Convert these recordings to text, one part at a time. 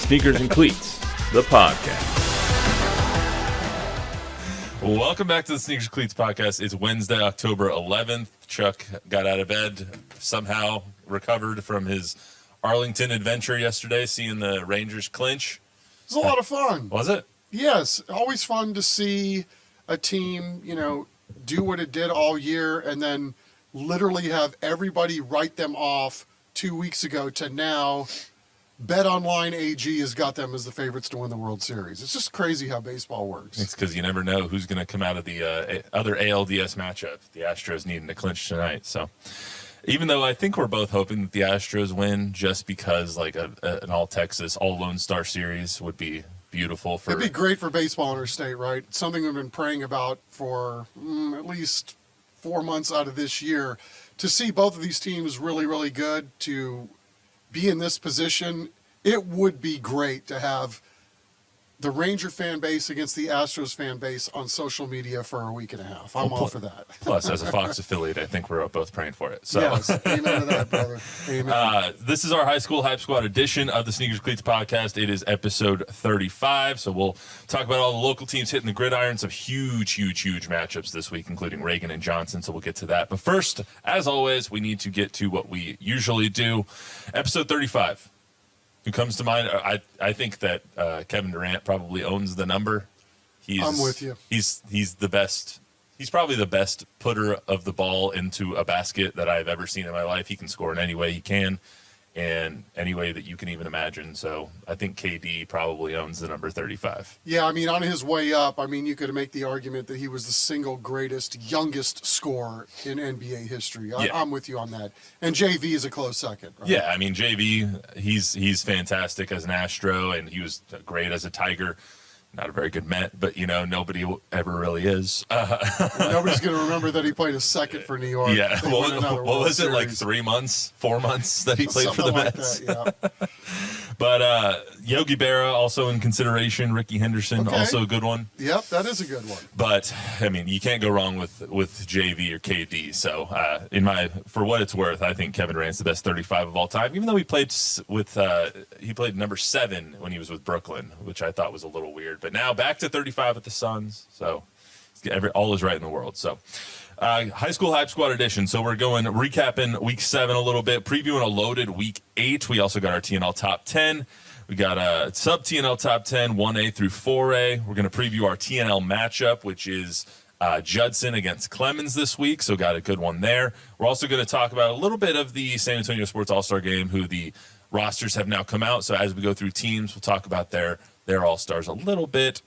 Sneakers and Cleats, the podcast. Welcome back to the Sneakers and Cleats podcast. It's Wednesday, October 11th. Chuck got out of bed, somehow recovered from his Arlington adventure yesterday, seeing the Rangers clinch. It was a lot of fun. Was it? Yes, always fun to see a team, do what it did all year and then literally have everybody write them off 2 weeks ago to now. BetOnline AG has got them as the favorites to win the World Series. It's just crazy how baseball works. It's because you never know who's going to come out of the other ALDS matchup. The Astros needing to clinch tonight. So even though I think we're both hoping that the Astros win just because like an all-Texas, all-Lone Star series would be beautiful. It'd be great for baseball interstate, right? It's something we've been praying about for at least 4 months out of this year. To see both of these teams really, really good, to be in this position, it would be great to have the Ranger fan base against the Astros fan base on social media for a week and a half. I'm all for that. Plus, as a Fox affiliate, I think we're both praying for it. So. Yes, amen to that, brother. Amen. This is our High School Hype Squad edition of the Sneakers Cleats podcast. It is episode 35, so we'll talk about all the local teams hitting the gridiron, some huge matchups this week, including Reagan and Johnson, so we'll get to that. But first, as always, we need to get to what we usually do. Episode 35. Who comes to mind? I think that Kevin Durant probably owns the number. I'm with you. He's the best. He's probably the best putter of the ball into a basket that I've ever seen in my life. He can score in any way he can, and any way that you can even imagine. So I think KD probably owns the number 35. Yeah, I mean, on his way up, you could make the argument that he was the single greatest, youngest scorer in NBA history. I'm with you on that. And JV is a close second, right? Yeah, I mean, JV, he's fantastic as an Astro, and he was great as a Tiger. Not a very good Met, but, nobody ever really is. Nobody's going to remember that he played a second for New York. Yeah, what was it, like 3 months, 4 months that he played for the Mets? That, yeah. But Yogi Berra also in consideration. Ricky Henderson, also a good one. Yep, that is a good one. But, you can't go wrong with JV or KD. So, for what it's worth, I think Kevin Durant's the best 35 of all time, even though he played he played number 7 when he was with Brooklyn, which I thought was a little weird. But now back to 35 with the Suns. So all is right in the world. So High School Hype Squad edition. So we're recapping Week 7 a little bit, previewing a loaded Week 8. We also got our TNL Top 10. We got a sub-TNL Top 10, 1A through 4A. We're going to preview our TNL matchup, which is Judson against Clemens this week. So got a good one there. We're also going to talk about a little bit of the San Antonio Sports All-Star Game, who the rosters have now come out. So as we go through teams, we'll talk about their All-Stars a little bit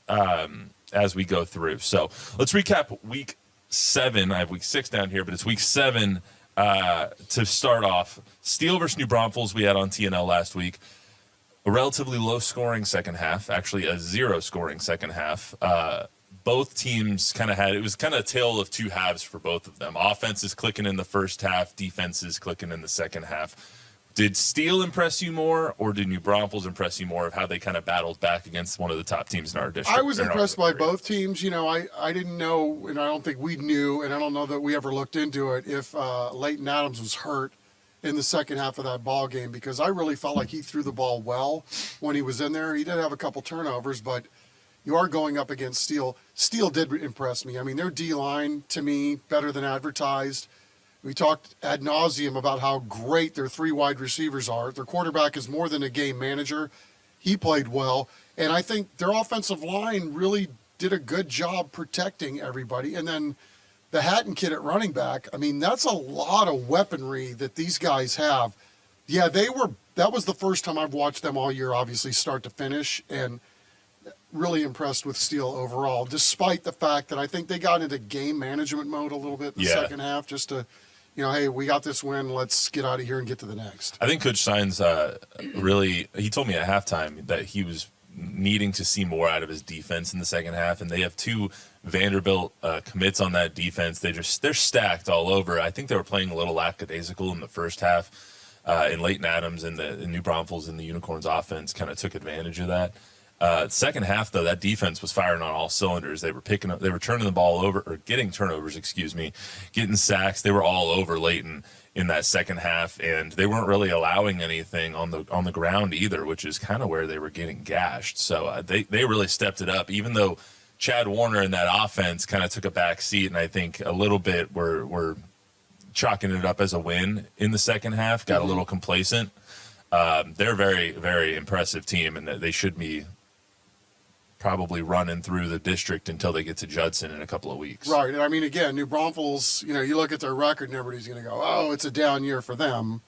as we go through. So let's recap Week 7. I have Week 6 down here, but it's Week 7 to start off. Steel versus New Braunfels we had on TNL last week. A relatively low-scoring second half, actually a zero-scoring second half. Both teams it was kind of a tale of two halves for both of them. Offense is clicking in the first half, defense is clicking in the second half. Did Steel impress you more, or did New Braunfels impress you more of how they kind of battled back against one of the top teams in our district? I was impressed by both teams. I didn't know, and I don't think we knew, and I don't know that we ever looked into it, if Leighton Adams was hurt in the second half of that ball game, because I really felt like he threw the ball well when he was in there. He did have a couple turnovers, but you are going up against Steel. Steel did impress me. Their D-line, to me, better than advertised. We talked ad nauseum about how great their 3 wide receivers are. Their quarterback is more than a game manager. He played well. And I think their offensive line really did a good job protecting everybody. And then the Hatton kid at running back, that's a lot of weaponry that these guys have. Yeah, that was the first time I've watched them all year, obviously, start to finish. And really impressed with Steel overall, despite the fact that I think they got into game management mode a little bit in the second half, just to, hey, we got this win, let's get out of here and get to the next. I think Coach Steins he told me at halftime that he was needing to see more out of his defense in the second half, and they have 2 Vanderbilt commits on that defense. They're stacked all over. I think they were playing a little lackadaisical in the first half, and Leighton Adams and the New Braunfels and the Unicorns offense kind of took advantage of that. Second half, though, that defense was firing on all cylinders. They were turning the ball over, or getting turnovers, getting sacks. They were all over Layton in that second half, and they weren't really allowing anything on the ground either, which is kind of where they were getting gashed. So they really stepped it up, even though Chad Warner and that offense kind of took a back seat, and I think a little bit were chalking it up as a win in the second half, got a little complacent. They're a very, very impressive team, and they should be probably running through the district until they get to Judson in a couple of weeks. Right. And I mean, again, New Braunfels, you look at their record and everybody's going to go, oh, it's a down year for them.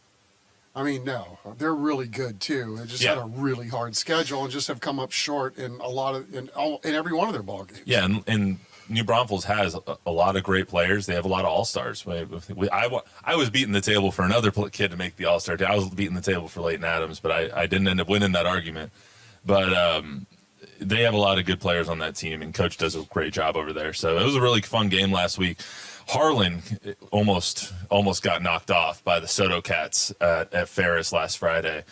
I mean, no, they're really good too. They just had a really hard schedule and just have come up short in in every one of their ball games. Yeah. And New Braunfels has a lot of great players. They have a lot of all-stars. I was beating the table for another kid to make the all-star. I was beating the table for Layton Adams, but I didn't end up winning that argument. But they have a lot of good players on that team, and Coach does a great job over there. So it was a really fun game last week. Harlan almost got knocked off by the Soto Cats at Ferris last Friday.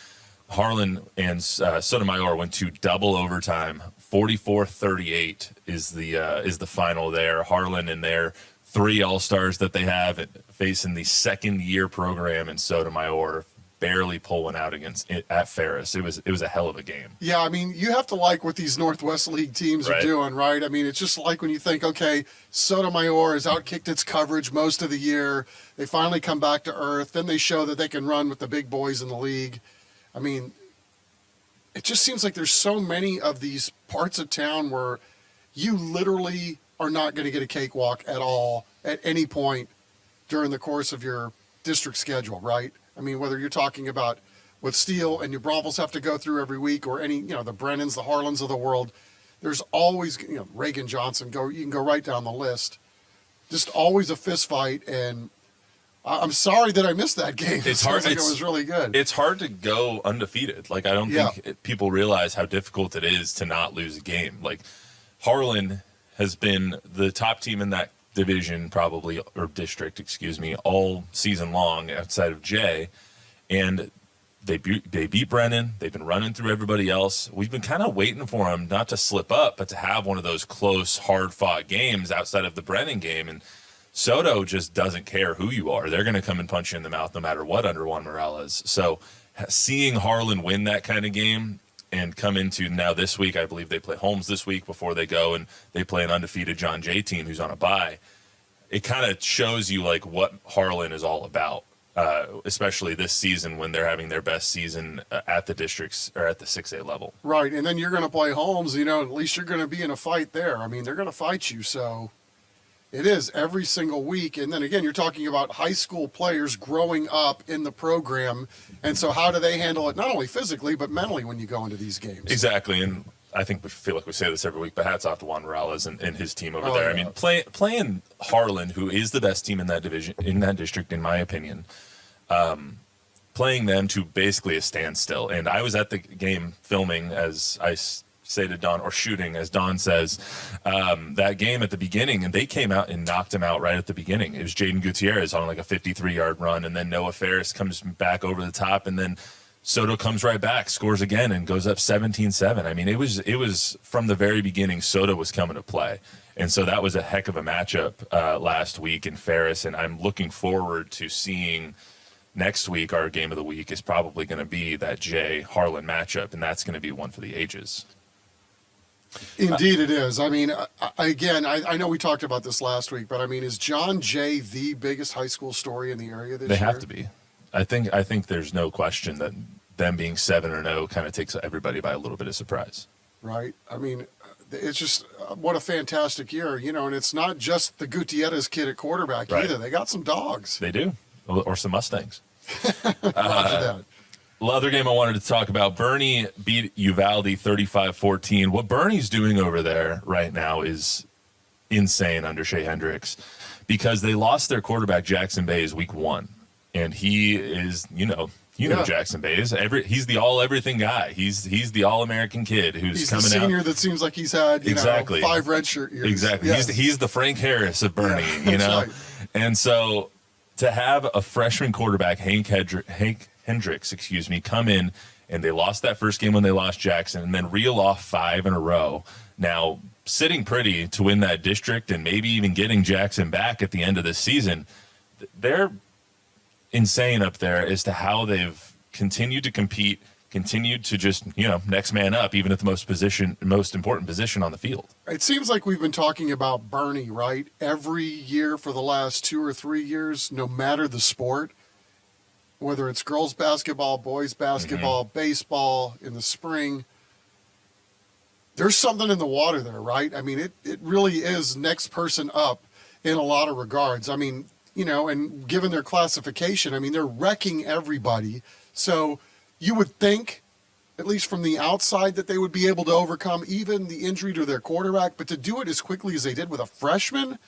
Harlan and Sotomayor went to double overtime. 44-38 is the final there. Harlan and their 3 all-stars that they have facing the second-year program in Sotomayor, barely pulling out at Ferris. It was a hell of a game. Yeah, I mean, you have to like what these Northwest League teams are doing, right? I mean, it's just like when you think, okay, Sotomayor has outkicked its coverage most of the year. They finally come back to earth. Then they show that they can run with the big boys in the league. I mean, it just seems like there's so many of these parts of town where you literally are not going to get a cakewalk at all at any point during the course of your district schedule, right? I mean, whether you're talking about what Steele and New Braunfels have to go through every week, or any, the Brennans, the Harlans of the world, there's always, Reagan Johnson, you can go right down the list. Just always a fist fight, and I'm sorry that I missed that game. It's hard. It was really good. It's hard to go undefeated. Like, I don't think people realize how difficult it is to not lose a game. Like, Harlan has been the top team in that division district, all season long outside of Jay, and they beat Brennan. They've been running through everybody else. We've been kind of waiting for them not to slip up, but to have one of those close, hard-fought games outside of the Brennan game. And Soto just doesn't care who you are. They're going to come and punch you in the mouth no matter what under Juan Morales. So seeing Harlan win that kind of game and come into now this week, I believe they play Holmes this week before they go, and they play an undefeated John Jay team who's on a bye. It kind of shows you like what Harlan is all about, especially this season when they're having their best season at the districts or at the 6A level. Right, and then you're going to play Holmes. At least you're going to be in a fight there. I mean, they're going to fight you, so it is every single week. And then again, you're talking about high school players growing up in the program. And so how do they handle it, not only physically, but mentally when you go into these games? Exactly. And I think we feel like we say this every week, but hats off to Juan Morales and his team over there. Yeah. I mean, playing Harlan, who is the best team in that division, in that district, in my opinion, playing them to basically a standstill. And I was at the game filming, as I say to Don, or shooting, as Don says, that game at the beginning, and they came out and knocked him out right at the beginning. It was Jaden Gutierrez on like a 53-yard run, and then Noah Ferris comes back over the top, and then Soto comes right back, scores again, and goes up 17-7. I mean, it was from the very beginning, Soto was coming to play. And so that was a heck of a matchup last week in Ferris, and I'm looking forward to seeing next week. Our game of the week is probably going to be that Jay Harlan matchup, and that's going to be one for the ages. Indeed it is. I mean, I know we talked about this last week, but I mean, is John Jay the biggest high school story in the area this year? They have to be. I think there's no question that them being 7-0 kind of takes everybody by a little bit of surprise. Right. I mean, it's just what a fantastic year, and it's not just the Gutierrez kid at quarterback either. They got some dogs. They do, or some Mustangs. That. The other game I wanted to talk about, Bernie beat Uvalde 35-14. What Bernie's doing over there right now is insane under Shea Hendricks, because they lost their quarterback Jackson Bays week 1, and he is, know Jackson Bays. He's the all-everything guy. He's the all-American kid who's coming out. He's the senior that seems like he's had 5 redshirt years. Exactly. Yes. He's the Frank Harris of Bernie. Right. And so to have a freshman quarterback, Hank Hendricks, come in, and they lost that first game when they lost Jackson, and then reel off 5 in a row. Now, sitting pretty to win that district and maybe even getting Jackson back at the end of the season, they're insane up there as to how they've continued to compete, continued to just, next man up, even at the most important position on the field. It seems like we've been talking about Bernie, right? Every year for the last 2 or 3 years, no matter the sport, whether it's girls basketball, boys basketball, baseball in the spring, there's something in the water there, right? I mean, it really is next person up in a lot of regards. I mean, and given their classification, I mean, they're wrecking everybody. So you would think, at least from the outside, that they would be able to overcome even the injury to their quarterback, but to do it as quickly as they did with a freshman,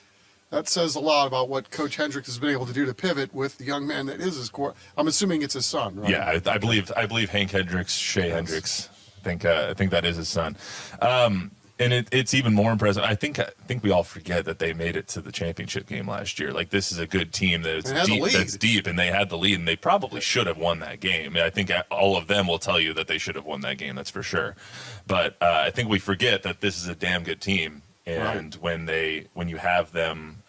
that says a lot about what Coach Hendricks has been able to do to pivot with the young man that is his core. I'm assuming it's his son, right? Yeah, I believe Hank Hendricks, Hendricks. I think that is his son. And it's even more impressive. I think we all forget that they made it to the championship game last year. Like, this is a good team that's deep, and they had the lead, and they probably should have won that game. I think all of them will tell you that they should have won that game. That's for sure. But I think we forget that this is a damn good team, and when you have them.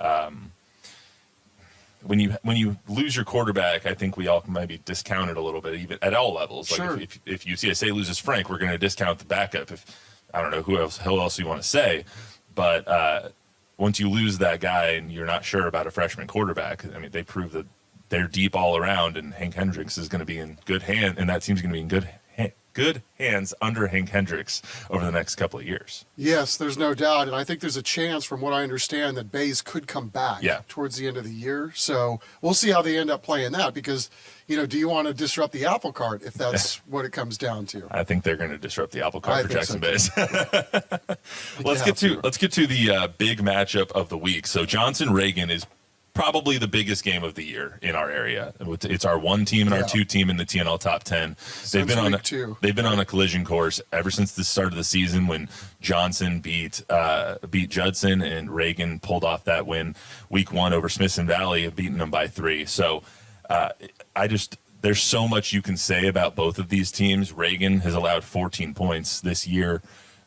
When you lose your quarterback, I think we all maybe discount it a little bit, even at all levels. Sure. Like if UTSA loses Frank, we're going to discount the backup. If I don't know who else you want to say, but once you lose that guy and you're not sure about a freshman quarterback, I mean, they prove that they're deep all around, and Hank Hendricks is going to be in good hand, and that team's going to be in good hands under Hank Hendricks over the next couple of years. Yes, there's no doubt. And I think there's a chance, from what I understand, that Bays could come back towards the end of the year. So we'll see how they end up playing that, because, do you want to disrupt the apple cart if that's what it comes down to? I think they're going to disrupt the apple cart for Jackson Bays. Let's get to the big matchup of the week. So Johnson Reagan is probably the biggest game of the year in our area. It's our 1 team and our 2 team in the TNL top 10. They've been on a collision course ever since the start of the season, when Johnson beat Judson, and Reagan pulled off that win week 1 over Smithson Valley, beating them by 3. So there's so much you can say about both of these teams. Reagan has allowed 14 points this year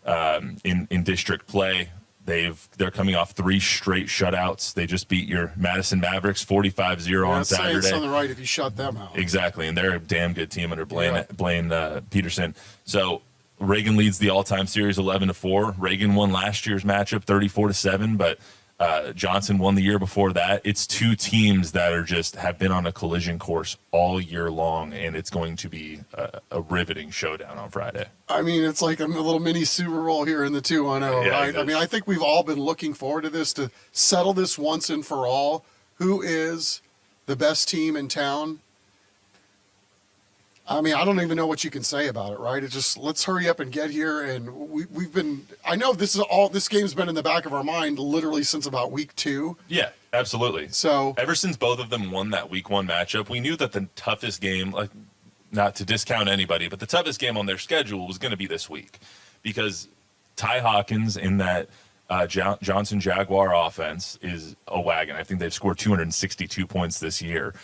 in district play. They're coming off 3 straight shutouts. They just beat your Madison Mavericks 45-0 on Saturday. It's on the right if you shut them out. Exactly, and they're a damn good team under Blaine Peterson. So Reagan leads the all-time series 11-4. Reagan won last year's matchup 34-7, but Johnson won the year before that. It's 2 teams that have been on a collision course all year long, and it's going to be a riveting showdown on Friday. I mean, it's like a little mini Super Bowl here in the 2-1-0, right? I mean, I think we've all been looking forward to this, to settle this once and for all. Who is the best team in town? I mean, I don't even know what you can say about it, right? It's just, let's hurry up and get here. And we've been, I know this game's been in the back of our mind literally since about week 2. Yeah, absolutely. So ever since both of them won that week 1 matchup, we knew that the toughest game, like, not to discount anybody, but the toughest game on their schedule was going to be this week, because Ty Hawkins in that Johnson Jaguar offense is a wagon. I think they've scored 262 points this year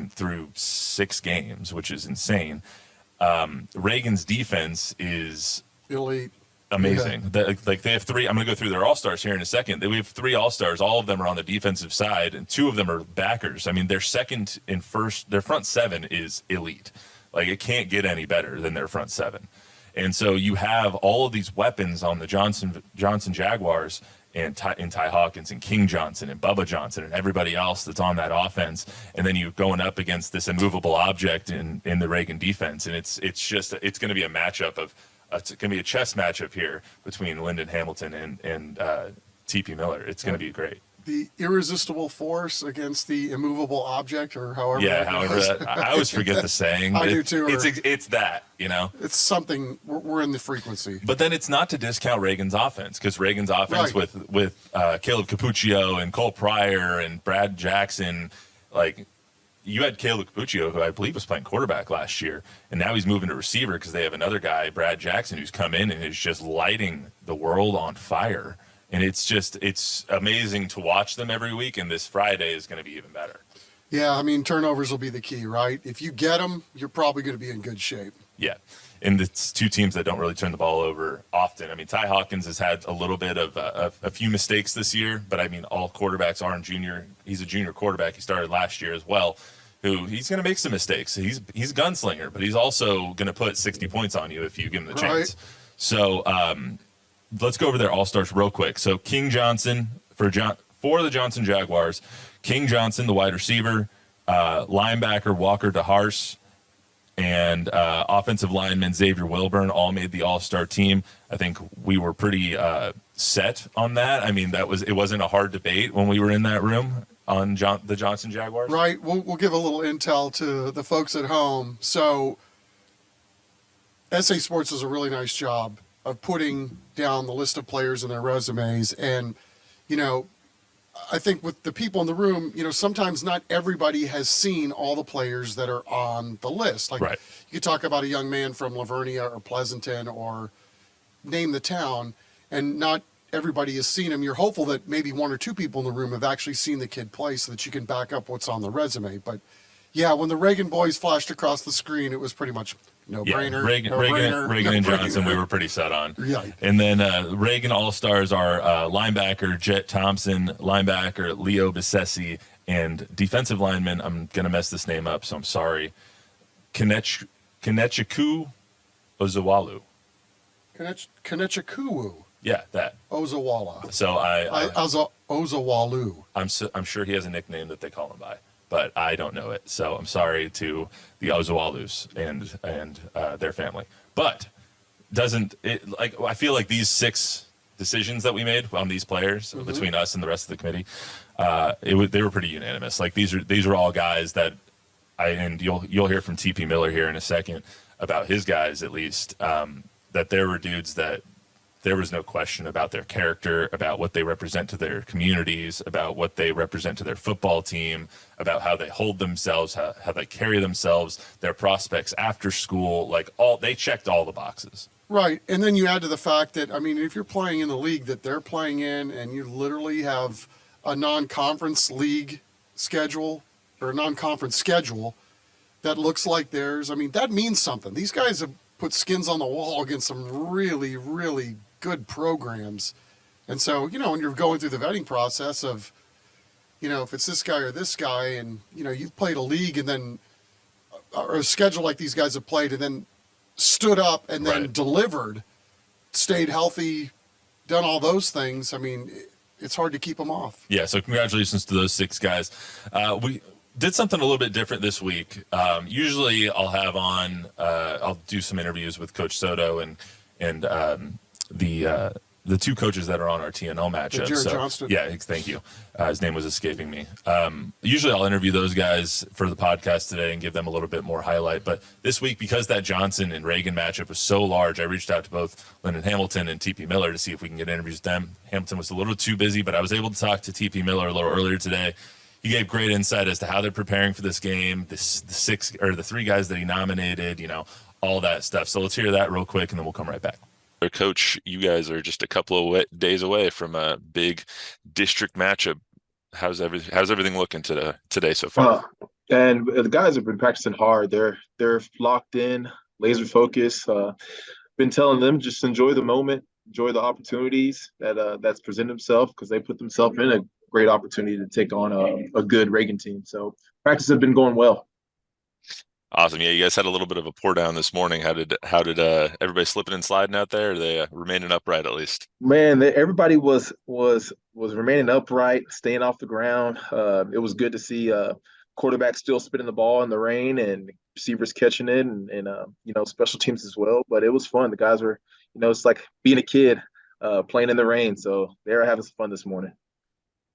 through 6 games, which is insane. Reagan's defense is elite, amazing. Yeah. They have 3. I'm going to go through their all-stars here in a second. We have 3 all-stars. All of them are on the defensive side, and 2 of them are backers. I mean, their second and first, their front 7 is elite. Like, it can't get any better than their front 7. And so you have all of these weapons on the Johnson Jaguars, and Ty Hawkins and King Johnson and Bubba Johnson and everybody else that's on that offense, and then you're going up against this immovable object in the Reagan defense, and it's going to be a matchup it's going to be a chess matchup here between Lyndon Hamilton and TP Miller. It's going to be great. The irresistible force against the immovable object, or however. Yeah, I always forget the saying. I do too. It's that, It's something, we're in the frequency. But then it's not to discount Reagan's offense, because Reagan's offense with Caleb Capuccio and Cole Pryor and Brad Jackson, like, you had Caleb Capuccio, who I believe was playing quarterback last year, and now he's moving to receiver because they have another guy, Brad Jackson, who's come in and is just lighting the world on fire. And it's amazing to watch them every week, and this Friday is going to be even better. Yeah, I mean, turnovers will be the key, right? If you get them, you're probably going to be in good shape. Yeah. And it's two teams that don't really turn the ball over often. I mean, Ty Hawkins has had a little bit of a few mistakes this year, but I mean, all quarterbacks are in junior. He's a junior quarterback. He started last year as well. Who he's going to make some mistakes. He's a gunslinger, but he's also going to put 60 points on you if you give him the chance. So let's go over their all-stars real quick. So King Johnson for the Johnson Jaguars, King Johnson, the wide receiver, linebacker Walker DeHarce, and offensive lineman Xavier Wilburn all made the all-star team. I think we were pretty set on that. I mean, it wasn't a hard debate when we were in that room on the Johnson Jaguars. Right. We'll give a little intel to the folks at home. So SA Sports does a really nice job of putting down the list of players and their resumes. And, you know, I think with the people in the room, you know, sometimes not everybody has seen all the players that are on the list. Like Right. You could talk about a young man from Lavernia or Pleasanton or name the town, and not everybody has seen him. You're hopeful that maybe one or two people in the room have actually seen the kid play so that you can back up what's on the resume. But yeah, when the Reagan boys flashed across the screen, it was pretty much no-brainer. Reagan and Johnson, we were pretty set on. Yeah. And then Reagan All-Stars are linebacker Jet Thompson, linebacker Leo Bissesi, and defensive lineman, I'm going to mess this name up, so I'm sorry, Kanechku Ozawalu. Kanechikuwu. Yeah, that. Ozawala. So Ozawalu. I'm sure he has a nickname that they call him by, but I don't know it. So I'm sorry to the Ozawalus and their family. But I feel like these 6 decisions that we made on these players between us and the rest of the committee, they were pretty unanimous. Like these are all guys that and you'll hear from TP Miller here in a second about his guys at least, that there were dudes that there was no question about their character, about what they represent to their communities, about what they represent to their football team, about how they hold themselves, how they carry themselves, their prospects after school. Like they checked all the boxes. Right. And then you add to the fact that, I mean, if you're playing in the league that they're playing in and you literally have a non-conference league schedule or a non-conference schedule that looks like theirs, I mean, that means something. These guys have put skins on the wall against some really, really good programs. And so, you know, when you're going through the vetting process of, you know, if it's this guy or this guy, and, you know, you've played a league and then, or a schedule like these guys have played and then stood up and then delivered, stayed healthy, done all those things. I mean, it's hard to keep them off. Yeah. So congratulations to those 6 guys. We did something a little bit different this week. Usually I'll do some interviews with Coach Soto and the 2 coaches that are on our TNL matchup. Jared Johnston. Yeah, thank you. His name was escaping me. Usually I'll interview those guys for the podcast today and give them a little bit more highlight. But this week, because that Johnson and Reagan matchup was so large, I reached out to both Lyndon Hamilton and TP Miller to see if we can get interviews with them. Hamilton was a little too busy, but I was able to talk to TP Miller a little earlier today. He gave great insight as to how they're preparing for this game, the 3 guys that he nominated, you know, all that stuff. So let's hear that real quick, and then we'll come right back. Coach, you guys are just a couple of days away from a big district matchup. How's everything looking today so far? And the guys have been practicing hard. They're locked in, laser focused. Been telling them just enjoy the moment, enjoy the opportunities that's presented themselves, because they put themselves in a great opportunity to take on a good Reagan team. So practice has been going well. Awesome. Yeah, you guys had a little bit of a pour down this morning. How did everybody slipping and sliding out there? Are they remaining upright at least? Man, everybody was remaining upright, staying off the ground. It was good to see quarterbacks still spinning the ball in the rain and receivers catching it, and you know, special teams as well. But it was fun. The guys were, you know, it's like being a kid playing in the rain. So they were having some fun this morning.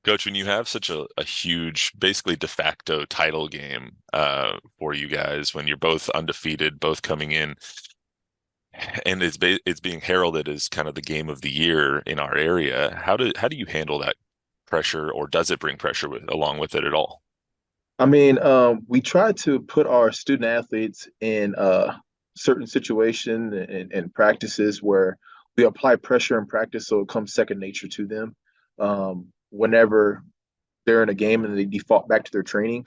Coach, when you have such a huge, basically de facto title game for you guys, when you're both undefeated, both coming in, and it's being heralded as kind of the game of the year in our area, how do you handle that pressure, or does it bring pressure along with it at all? I mean, we try to put our student athletes in certain situations and practices where we apply pressure in practice so it comes second nature to them. Whenever they're in a game and they default back to their training,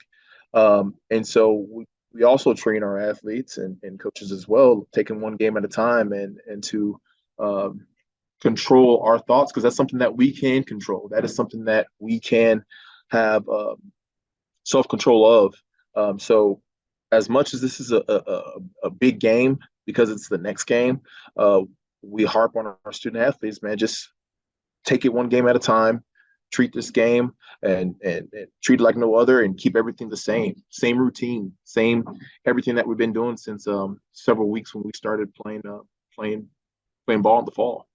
And so we also train our athletes and coaches as well, taking one game at a time and to control our thoughts, because that's something that we can control. That is something that we can have self-control of. So as much as this is a big game because it's the next game, we harp on our student athletes, man, just take it one game at a time, treat this game and treat it like no other, and keep everything the same routine, same everything that we've been doing since several weeks when we started playing ball in the fall.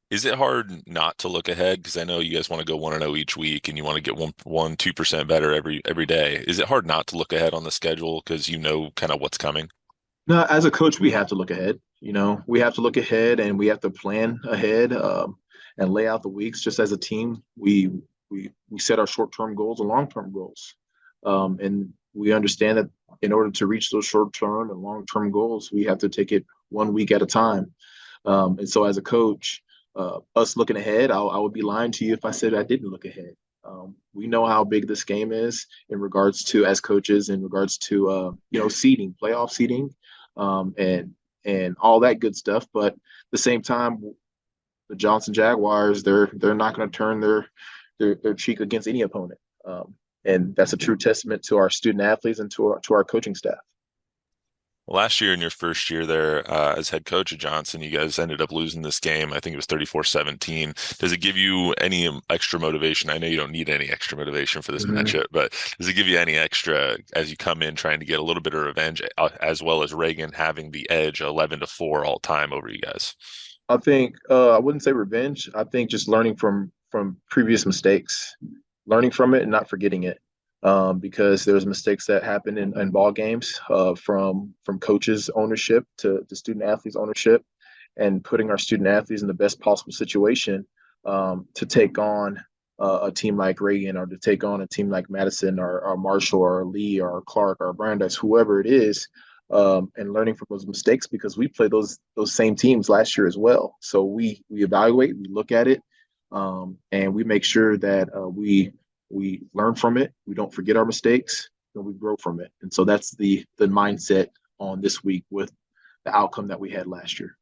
Is it hard not to look ahead? Because I know you guys want to go 1-0 each week, and you want to get 2% better every day. Is it hard not to look ahead on the schedule because you know kind of what's coming? No, as a coach, we have to look ahead. We have to look ahead, and we have to plan ahead and lay out the weeks. Just as a team, we set our short-term goals and long-term goals, and we understand that in order to reach those short-term and long-term goals, we have to take it 1 week at a time. And so, as a coach, us looking ahead, I would be lying to you if I said I didn't look ahead. We know how big this game is in regards to, as coaches, in regards to seeding, playoff seeding, and all that good stuff. But at the same time, the Johnson Jaguars, they're not going to turn their cheek against any opponent, and that's a true testament to our student athletes and to our coaching staff. Last year, in your first year there as head coach of Johnson, you guys ended up losing this game. I think it was 34-17. Does it give you any extra motivation? I know you don't need any extra motivation for this matchup, but does it give you any extra as you come in trying to get a little bit of revenge, as well as Reagan having the edge 11-4 all time over you guys? I think I wouldn't say revenge. I think just learning from previous mistakes, learning from it and not forgetting it. Because there's mistakes that happen in ball games from coaches' ownership to student athletes' ownership, and putting our student athletes in the best possible situation to take on a team like Reagan, or to take on a team like Madison or Marshall or Lee or Clark or Brandeis, whoever it is, and learning from those mistakes, because we played those same teams last year as well. So we evaluate, we look at it, and we make sure that we learn from it. We don't forget our mistakes, and we grow from it. And so that's the mindset on this week with the outcome that we had last year.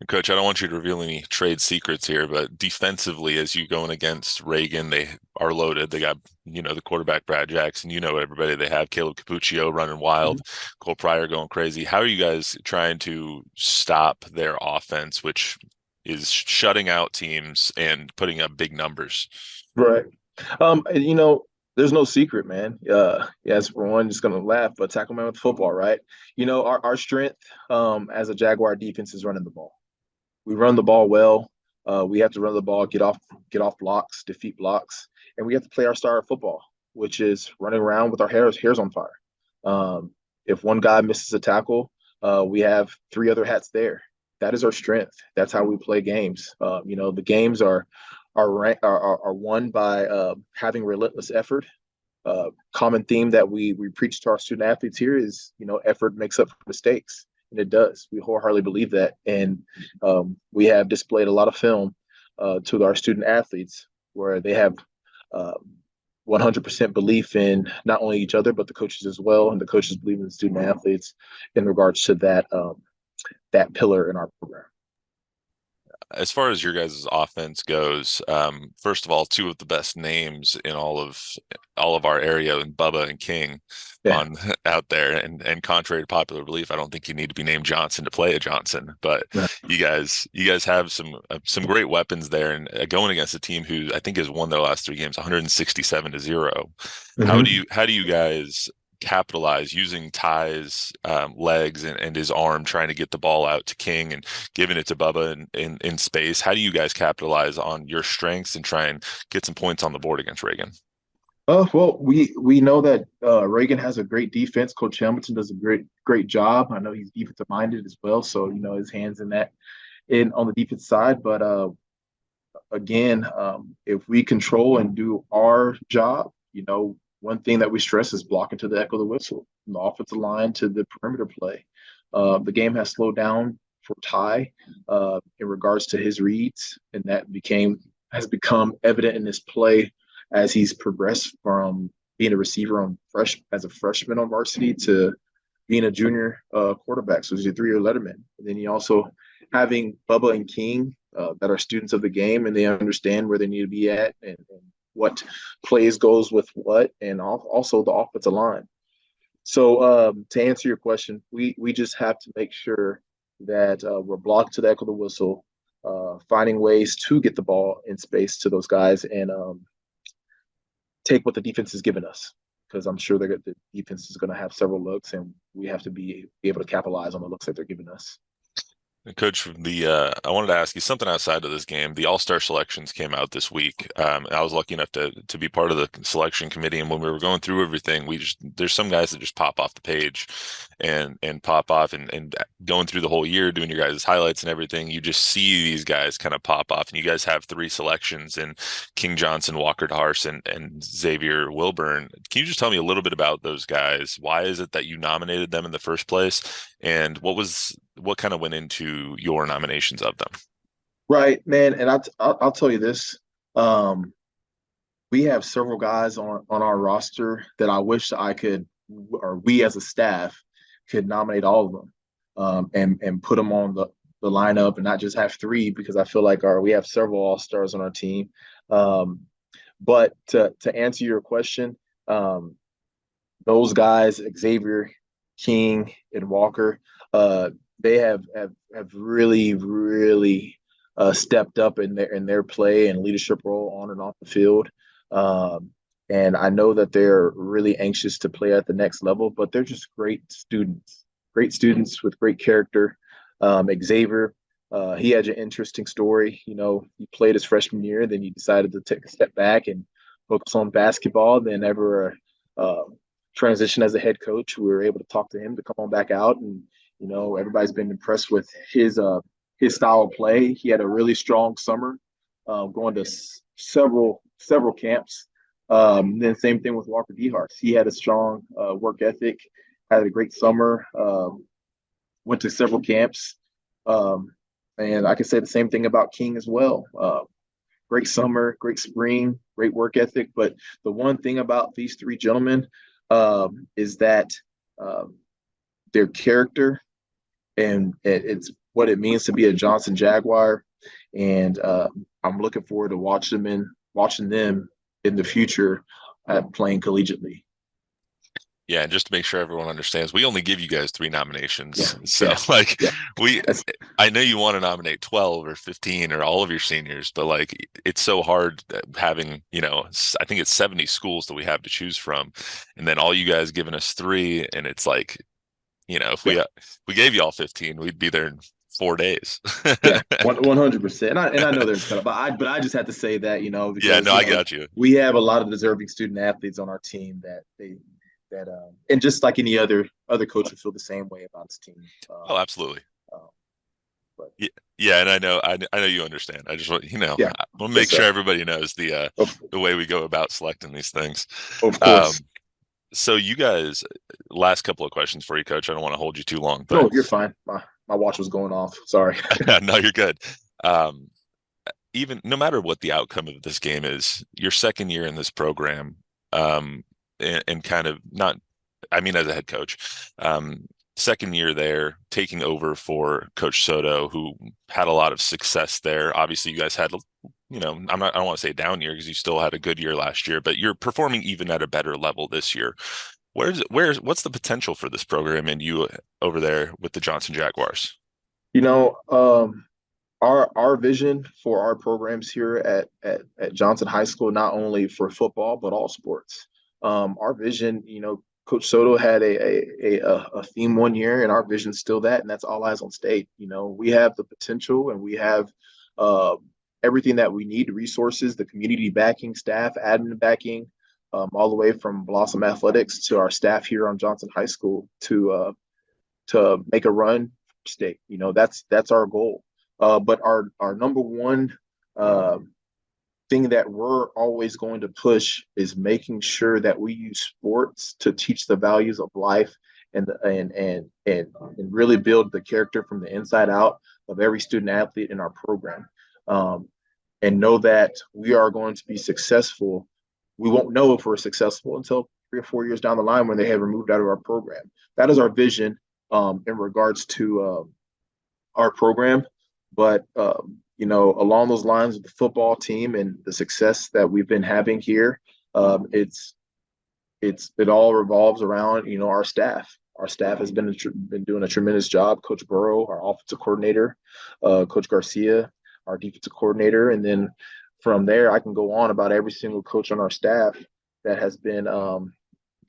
Coach, I don't want you to reveal any trade secrets here, but defensively, as you going against Reagan, they are loaded. They got, the quarterback, Brad Jackson, everybody they have, Caleb Capuccio running wild, Cole Pryor going crazy. How are you guys trying to stop their offense, which is shutting out teams and putting up big numbers? Right. There's no secret, man. Yes, for one, just gonna laugh, but tackle man with football, right? Our strength as a Jaguar defense is running the ball. We run the ball well. We have to run the ball, get off blocks, defeat blocks, and we have to play our style of football, which is running around with our hairs on fire. If one guy misses a tackle, we have three other hats there. That is our strength. That's how we play games. The games are won by having relentless effort. Common theme that we preach to our student athletes here is, effort makes up for mistakes, and it does. We wholeheartedly believe that, and we have displayed a lot of film to our student athletes where they have 100% belief in not only each other but the coaches as well, and the coaches believe in the student athletes in regards to that pillar in our program. As far as your guys' offense goes, first of all, two of the best names in all of our area, in Bubba and King, out there. And contrary to popular belief, I don't think you need to be named Johnson to play a Johnson. But you guys have some great weapons there, and going against a team who I think has won their last three games 167-0. How do you guys capitalize using Ty's legs and his arm, trying to get the ball out to King and giving it to Bubba in space? How do you guys capitalize on your strengths and try and get some points on the board against Reagan? Well, we know that Reagan has a great defense. Coach Hamilton does a great job. I know he's defensive minded as well, so his hands on the defense side. But again, if we control and do our job, one thing that we stress is blocking to the echo of the whistle, from the offensive line to the perimeter play. The game has slowed down for Ty in regards to his reads, and that has become evident in his play as he's progressed from being a receiver as a freshman on varsity to being a junior quarterback. So he's a 3-year letterman. And then you also having Bubba and King that are students of the game, and they understand where they need to be at and what plays goes with what, and also the offensive line. So to answer your question, we just have to make sure that we're blocked to the echo of the whistle, finding ways to get the ball in space to those guys and take what the defense has given us, because I'm sure the defense is going to have several looks, and we have to be able to capitalize on the looks that they're giving us. Coach, I wanted to ask you something outside of this game. The All-Star selections came out this week. I was lucky enough to be part of the selection committee, and when we were going through everything, there's some guys that just pop off the page and pop off, and going through the whole year, doing your guys' highlights and everything, you just see these guys kind of pop off, and you guys have 3 selections in King Johnson, Walker Dahars, and Xavier Wilburn. Can you just tell me a little bit about those guys? Why is it that you nominated them in the first place, and what kind of went into your nominations of them? Right, man. And I'll tell you this. We have several guys on our roster that I wish I could, or we as a staff could nominate all of them and put them on the lineup and not just have 3, because I feel like we have several all-stars on our team. But to answer your question, those guys, Xavier, King, and Walker, they have really, really stepped up in their play and leadership role on and off the field. And I know that they're really anxious to play at the next level, but they're just great students with great character. Xavier, he had an interesting story. You know, he played his freshman year, then he decided to take a step back and focus on basketball. Then ever transition as a head coach, we were able to talk to him to come on back out, and you know, everybody's been impressed with his style of play. He had a really strong summer, going to several camps. Then same thing with Walker Dahars. He had a strong work ethic, had a great summer, went to several camps. And I can say the same thing about King as well. Great summer, great spring, great work ethic. But the one thing about these 3 gentlemen is that their character, and it's what it means to be a Johnson Jaguar. And I'm looking forward to watching them in the future playing collegiately. Yeah, and just to make sure everyone understands, we only give you guys 3 nominations. Yeah, So yeah. I know you want to nominate 12 or 15 or all of your seniors, but like it's so hard having, you know, I think it's 70 schools that we have to choose from, and then all you guys giving us 3, and it's like, you know, if we gave you all 15, we'd be there in 4 days. Yeah, 100%. And I know there's kind of, but I just had to say that, you know, because I got you. We have a lot of deserving student athletes on our team that and just like any other coach would feel the same way about his team. Oh, absolutely. But yeah, and I know you understand. I just want, you know, I want to make sure everybody knows the way we go about selecting these things. Of course. So you guys, last couple of questions for you, Coach. I don't want to hold you too long. But no, you're fine. My watch was going off. Sorry. No, you're good. Even no matter what the outcome of this game is, your second year in this program, and kind of not, I mean, as a head coach, second year there, taking over for Coach Soto, who had a lot of success there. Obviously, you guys had, you know, I don't want to say down year because you still had a good year last year, but you're performing even at a better level this year. What's the potential for this program and you over there with the Johnson Jaguars? You know, our vision for our programs here at Johnson High School, not only for football but all sports. Our vision, you know, Coach Soto had a theme one year, and our vision's still that, and that's all eyes on state. You know, we have the potential, and we have everything that we need: resources, the community backing, staff, admin backing, all the way from Blossom Athletics to our staff here on Johnson High School to make a run state. You know, that's our goal. But our number one thing that we're always going to push is making sure that we use sports to teach the values of life and really build the character from the inside out of every student athlete in our program. And know that we are going to be successful we won't know if we're successful until 3 or 4 years down the line when they have removed out of our program. That is our vision in regards to our program. But along those lines with the football team and the success that we've been having here, it all revolves around our staff. Our staff has been doing a tremendous job. Coach Burrow, our offensive coordinator, Coach Garcia, our defensive coordinator, and then from there I can go on about every single coach on our staff that has been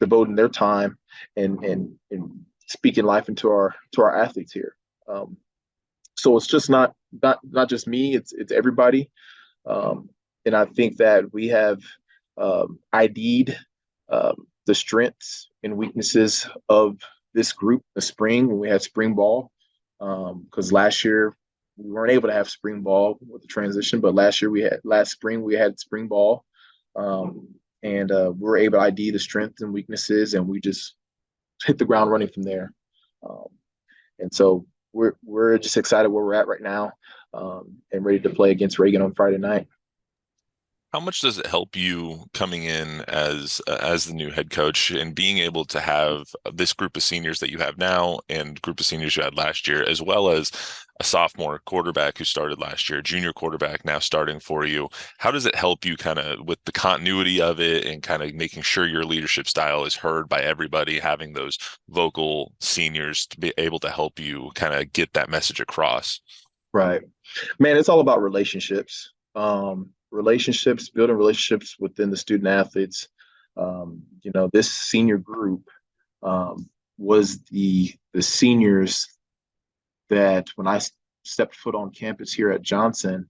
devoting their time and speaking life into our athletes here. So it's just not just me; it's everybody, and I think that we have ID'd the strengths and weaknesses of this group in the spring when we had spring ball. Because last year we weren't able to have spring ball with the transition, but last spring we had spring ball, and we were able to ID the strengths and weaknesses, and we just hit the ground running from there. And so we're just excited where we're at right now, and ready to play against Reagan on Friday night. How much does it help you coming in as the new head coach and being able to have this group of seniors that you have now and group of seniors you had last year, as well as a sophomore quarterback who started last year, junior quarterback now starting for you? How does it help you kind of with the continuity of it and kind of making sure your leadership style is heard by everybody, having those vocal seniors to be able to help you kind of get that message across? Right. Man, it's all about relationships. Building relationships within the student athletes. This senior group was the seniors that when I stepped foot on campus here at Johnson,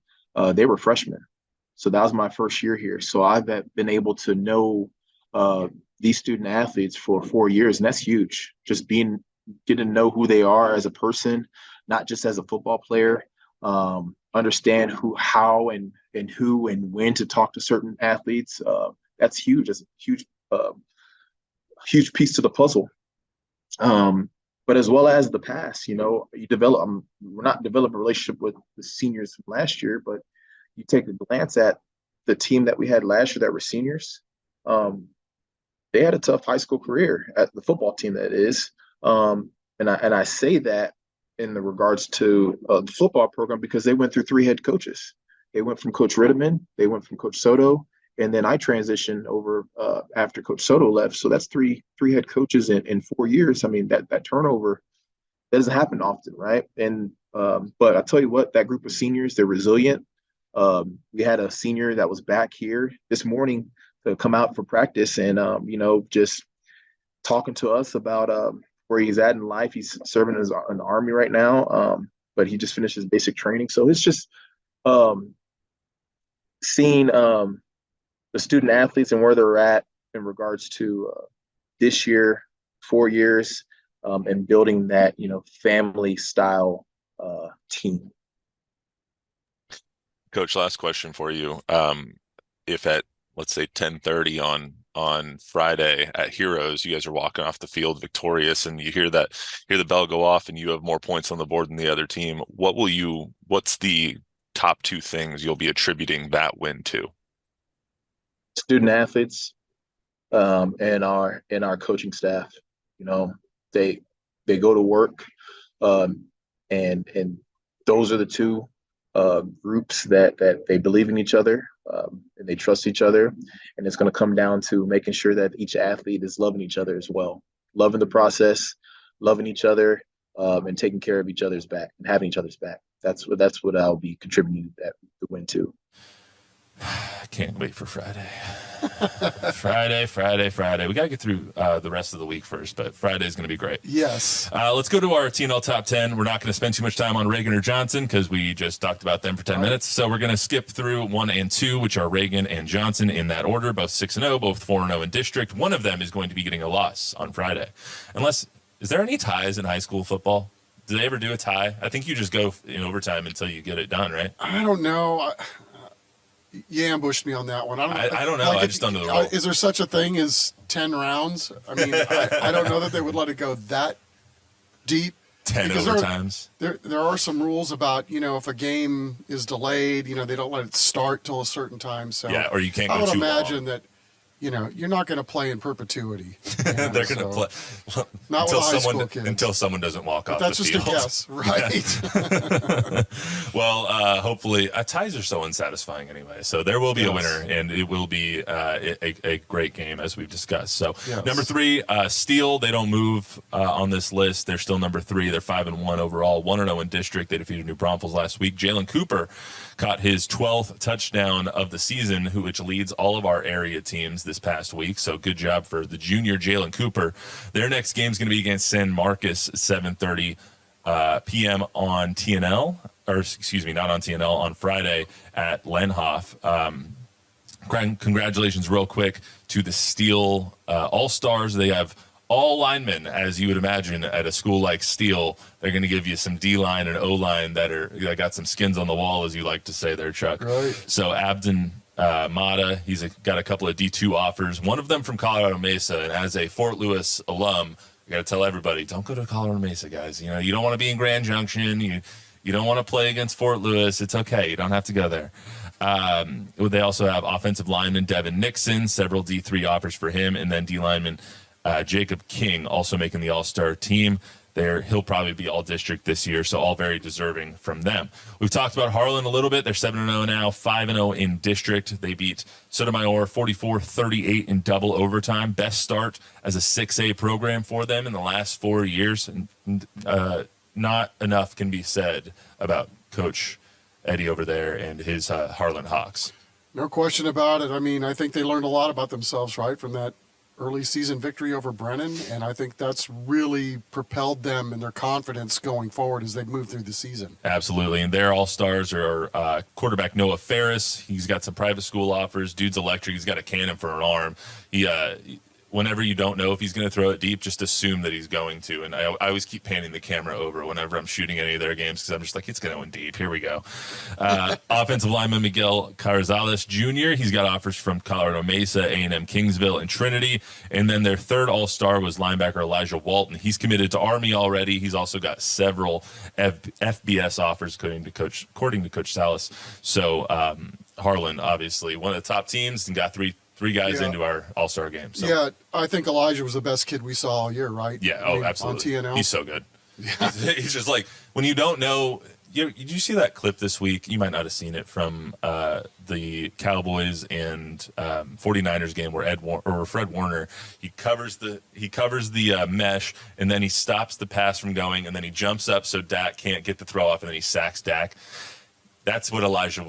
they were freshmen. So that was my first year here. So I've been able to know these student athletes for 4 years, and that's huge. Just getting to know who they are as a person, not just as a football player. Understand how and who and when to talk to certain athletes. That's huge. That's a huge piece to the puzzle. But as well as the past, you develop. We're not developing a relationship with the seniors from last year, but you take a glance at the team that we had last year that were seniors. They had a tough high school career at the football team, that is. And I say that in the regards to the football program because they went through 3 head coaches. They went from Coach Ritterman, they went from Coach Soto, and then I transitioned over after Coach Soto left. So that's three head coaches in 4 years. I mean, that turnover doesn't happen often, right? And but I tell you what, that group of seniors, they're resilient. We had a senior that was back here this morning to come out for practice and just talking to us about where he's at in life. He's serving in the Army right now, but he just finished his basic training. So it's just seeing the student athletes and where they're at in regards to this year, 4 years, and building that, family style team. Coach, last question for you. If at, let's say, 10:30 on Friday at Heroes, you guys are walking off the field victorious and you hear the bell go off and you have more points on the board than the other team, what's the top 2 things you'll be attributing that win to? Student athletes and our coaching staff. They go to work, and those are the 2 groups that they believe in each other, and they trust each other, and it's going to come down to making sure that each athlete is loving each other as well, loving the process, loving each other, and taking care of each other's back and having each other's back. That's what I'll be contributing that the win to. I can't wait for Friday. Friday. We got to get through the rest of the week first, but Friday is going to be great. Yes. Let's go to our TNL Top 10. We're not going to spend too much time on Reagan or Johnson because we just talked about them for 10 minutes. So we're going to skip through 1 and 2, which are Reagan and Johnson in that order, both 6-0, both 4-0 in district. One of them is going to be getting a loss on Friday. Is there any ties in high school football? Do they ever do a tie? I think you just go in overtime until you get it done, right? I don't know. You ambushed me on that one. I don't know. I just don't know the rule. Is there such a thing as 10 rounds? I mean, I don't know that they would let it go that deep. 10 overtimes. There are some rules about, if a game is delayed, they don't let it start till a certain time. So yeah, or you can't go I would too imagine long. that you're not going to play in perperpetuity. They're going to play Not with high school kids. until someone doesn't walk off the That's just field. a guess, right? Well, hopefully, ties are so unsatisfying anyway. So there will be a winner, and it will be a great game, as we've discussed. So number 3, Steele. They don't move on this list. They're still number 3. They're 5-1 overall, 1-0 in district. They defeated New Braunfels last week. Jalen Cooper caught his 12th touchdown of the season, which leads all of our area teams this past week. So good job for the junior Jalen Cooper. Their next game is going to be against San Marcos, 7:30 p.m. on TNL, or excuse me, not on TNL, on Friday at Lenhoff. Congratulations real quick to the Steele All-Stars. They have all linemen, as you would imagine at a school like Steele. They're going to give you some D-line and O-line that got some skins on the wall, as you like to say there, Chuck. Right. So Abden Mata, he's got a couple of D2 offers, one of them from Colorado Mesa. And as a Fort Lewis alum, I got to tell everybody, don't go to Colorado Mesa, guys. You don't want to be in Grand Junction. You don't want to play against Fort Lewis. It's okay. You don't have to go there. They also have offensive lineman Devin Nixon, several D3 offers for him, and then D lineman Jacob King also making the All-Star team. He'll probably be all district this year, so all very deserving from them. We've talked about Harlan a little bit. They're 7-0 now, 5-0 in district. They beat Sotomayor 44-38 in double overtime. Best start as a 6A program for them in the last 4 years. And not enough can be said about Coach Eddie over there and his Harlan Hawks. No question about it. I mean, I think they learned a lot about themselves, right, from that early season victory over Brennan, and I think that's really propelled them and their confidence going forward as they move through the season. Absolutely, and their all-stars are quarterback Noah Ferris. He's got some private school offers. Dude's electric. He's got a cannon for an arm. Whenever you don't know if he's going to throw it deep, just assume that he's going to. And I always keep panning the camera over whenever I'm shooting any of their games because I'm just like, it's going in deep. Here we go. Offensive lineman Miguel Carzales Jr., he's got offers from Colorado Mesa, A&M Kingsville, and Trinity. And then their third all-star was linebacker Elijah Walton. He's committed to Army already. He's also got several FBS offers according to Coach Salas. So Harlan, obviously, one of the top teams and got three guys into our all-star game. So. Yeah, I think Elijah was the best kid we saw all year, right? Yeah, absolutely. On TNL. He's so good. Yeah. He's just like, when you don't know, did you see that clip this week? You might not have seen it from the Cowboys and 49ers game where Fred Warner, he covers the mesh, and then he stops the pass from going, and then he jumps up so Dak can't get the throw off, and then he sacks Dak. That's what Elijah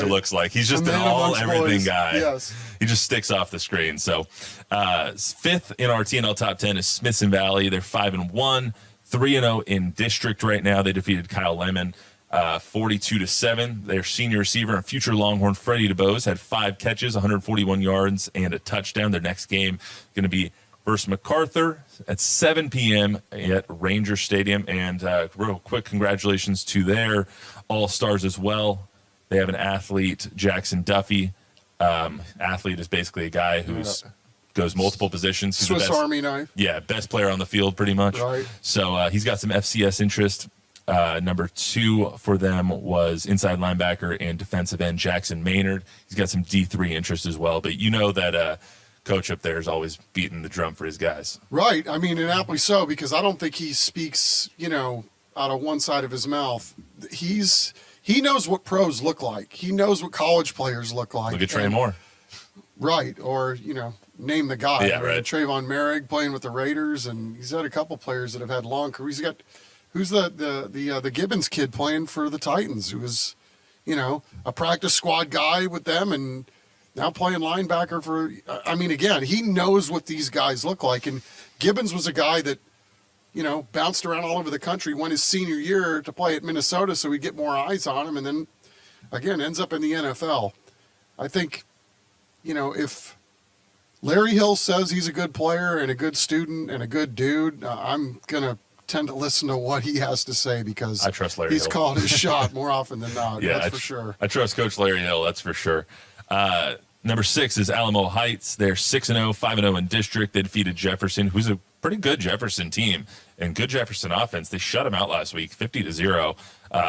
looks like. He's just an all-everything guy. Yes. He just sticks off the screen. So fifth in our TNL top 10 is Smithson Valley. They're 5-1, 3-0 in district right now. They defeated Kyle Lemon 42-7. Their senior receiver and future Longhorn Freddie DeBose had 5 catches, 141 yards, and a touchdown. Their next game is going to be versus MacArthur at 7 p.m. at Ranger Stadium. And real quick congratulations to their all-stars as well. They have an athlete, Jackson Duffy. Athlete is basically a guy who goes multiple positions. He's Swiss Army knife. Yeah, best player on the field pretty much. Right. So he's got some FCS interest. Number 2 for them was inside linebacker and defensive end Jackson Maynard. He's got some D3 interest as well. But you know that coach up there is always beating the drum for his guys. Right. I mean, and aptly so, because I don't think he speaks, out of one side of his mouth. He knows what pros look like. He knows what college players look like. Look at Trey Moore. Right. Or, name the guy. Yeah, right. Trayvon Merrick playing with the Raiders, and he's had a couple players that have had long careers. He's got, who's the Gibbons kid playing for the Titans, who was, a practice squad guy with them and now playing linebacker for, again, he knows what these guys look like. And Gibbons was a guy that, bounced around all over the country, went his senior year to play at Minnesota so he'd get more eyes on him, and then, again, ends up in the NFL. I think, if Larry Hill says he's a good player and a good student and a good dude, I'm going to tend to listen to what he has to say because I trust Larry he's Hill. Called his shot more often than not. Yeah, that's for sure. I trust Coach Larry Hill, that's for sure. Number 6 is Alamo Heights. They're 6-0, 5-0 in district. They defeated Jefferson, who's a pretty good Jefferson team and good Jefferson offense. They shut them out last week, 50-0.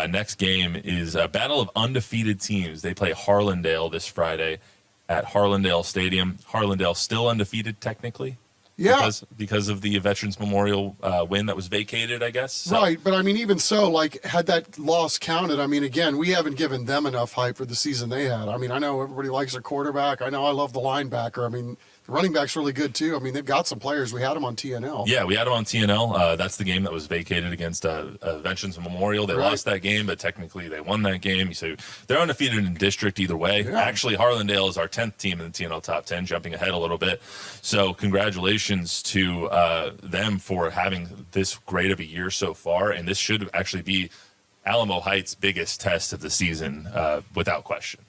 Next game is a battle of undefeated teams. They play Harlandale this Friday at Harlandale Stadium. Harlandale still undefeated technically. Yeah. Because of the Veterans Memorial win that was vacated, I guess. So. Right, but I mean, even so, like, had that loss counted, I mean, again, we haven't given them enough hype for the season they had. I mean, I know everybody likes their quarterback. I know I love the linebacker. I mean, the running back's really good, too. I mean, they've got some players. We had them on TNL. Yeah, we had them on TNL. That's the game that was vacated against Veterans Memorial. They lost that game, but technically they won that game. So they're undefeated in district either way. Yeah. Actually, Harlandale is our 10th team in the TNL top 10, jumping ahead a little bit. So congratulations to them for having this great of a year so far. And this should actually be Alamo Heights' biggest test of the season, without question.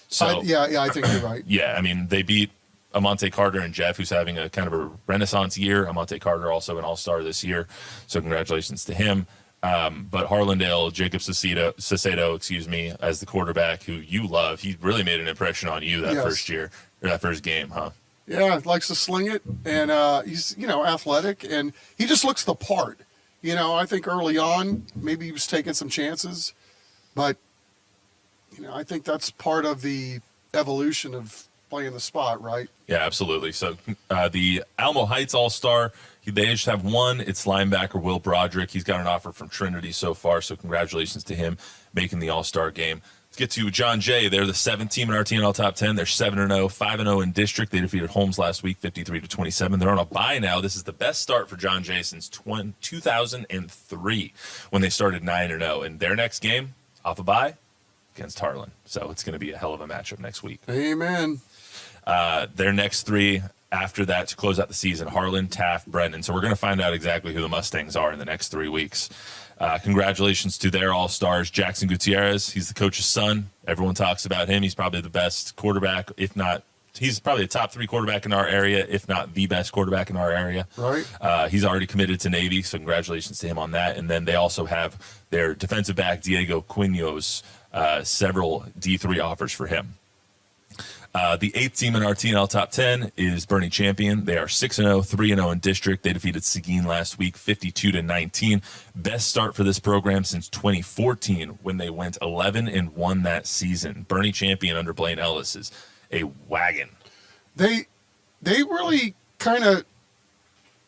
So I think you're right. Yeah, I mean, they beat Amante Carter and Jeff, who's having a kind of a renaissance year. Amante Carter also an all-star this year, so congratulations to him. But Harlandale, Jacob Sacedo, as the quarterback, who you love, he really made an impression on you that first year, or that first game, huh? Yeah, likes to sling it, and he's, athletic, and he just looks the part. I think early on, maybe he was taking some chances, but, I think that's part of the evolution of playing the spot, right? Yeah, absolutely. So the Alamo Heights All-Star, they just have one. It's linebacker Will Broderick. He's got an offer from Trinity so far, so congratulations to him making the All-Star game. Let's get to John Jay. They're the 7th team in our TNL top 10. They're 7-0, 5-0 in district. They defeated Holmes last week, 53-27. They're on a bye now. This is the best start for John Jay since 2003 when they started 9-0. And their next game, off a bye, against Harlan. So it's going to be a hell of a matchup next week. Amen. Their next three after that to close out the season, Harlan, Taft, Brendan. So we're going to find out exactly who the Mustangs are in the next 3 weeks. Congratulations to their all-stars, Jackson Gutierrez. He's the coach's son. Everyone talks about him. He's probably the best quarterback, if not, he's probably a top 3 quarterback in our area, if not the best quarterback in our area. Right. He's already committed to Navy, so congratulations to him on that. And then they also have their defensive back, Diego Quinos, several D3 offers for him. The 8th team in our TNL top 10 is Bernie Champion. They are 6-0, 3-0 in district. They defeated Seguin last week, 52-19. Best start for this program since 2014 when they went 11-1 that season. Bernie Champion under Blaine Ellis is a wagon. They really kind of,